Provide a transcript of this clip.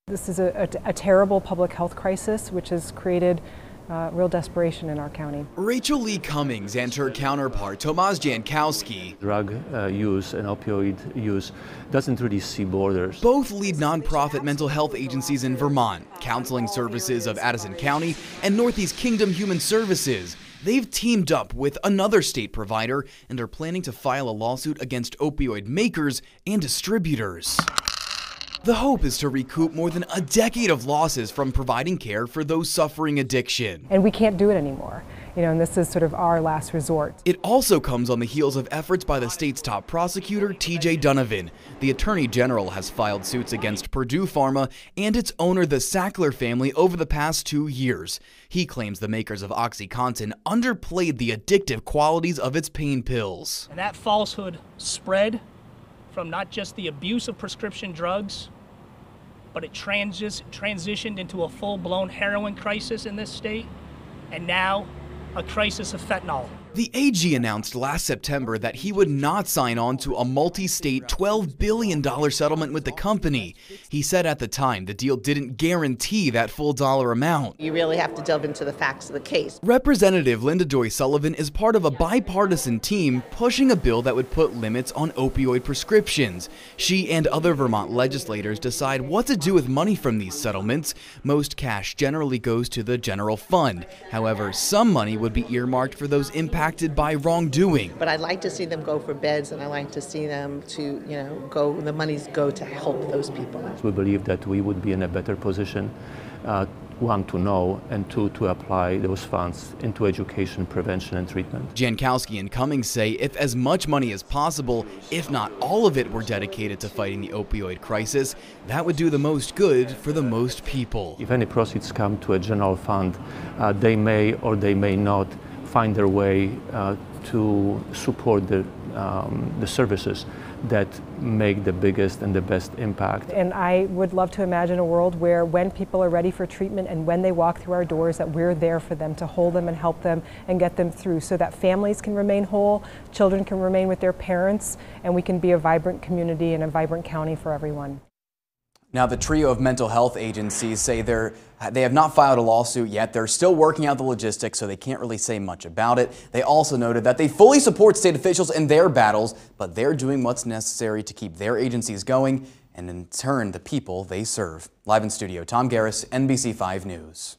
This is a terrible public health crisis which has created real desperation in our county. Rachel Lee Cummings and her counterpart, Tomasz Jankowski, drug use and opioid use doesn't really see borders. Both lead nonprofit mental health agencies in Vermont, Counseling Services of Addison County and Northeast Kingdom Human Services. They've teamed up with another state provider and are planning to file a lawsuit against opioid makers and distributors. The hope is to recoup more than a decade of losses from providing care for those suffering addiction. And we can't do it anymore, and this is sort of our last resort. It also comes on the heels of efforts by the state's top prosecutor, TJ Donovan. The Attorney General has filed suits against Purdue Pharma and its owner, the Sackler family, over the past 2 years. He claims the makers of OxyContin underplayed the addictive qualities of its pain pills. And that falsehood spread from not just the abuse of prescription drugs, but it transitioned into a full-blown heroin crisis in this state, and now a crisis of fentanyl. The AG announced last September that he would not sign on to a multi-state $12 billion settlement with the company. He said at the time the deal didn't guarantee that full dollar amount. You really have to delve into the facts of the case. Representative Linda Joy Sullivan is part of a bipartisan team pushing a bill that would put limits on opioid prescriptions. She and other Vermont legislators decide what to do with money from these settlements. Most cash generally goes to the general fund. However, some money would be earmarked for those impacted by wrongdoing. But I'd like to see them go for beds, and I like to see them to, the monies go to help those people. We believe that we would be in a better position, one, to know, and two, to apply those funds into education, prevention, and treatment. Jankowski and Cummings say if as much money as possible, if not all of it, were dedicated to fighting the opioid crisis, that would do the most good for the most people. If any proceeds come to a general fund, they may or they may not find their way to support the services that make the biggest and the best impact. And I would love to imagine a world where when people are ready for treatment and when they walk through our doors, that we're there for them to hold them and help them and get them through so that families can remain whole, children can remain with their parents, and we can be a vibrant community and a vibrant county for everyone. Now, the trio of mental health agencies say they have not filed a lawsuit yet. They're still working out the logistics, so they can't really say much about it. They also noted that they fully support state officials in their battles, but they're doing what's necessary to keep their agencies going and, in turn, the people they serve. Live in studio, Tom Garris, NBC5 News.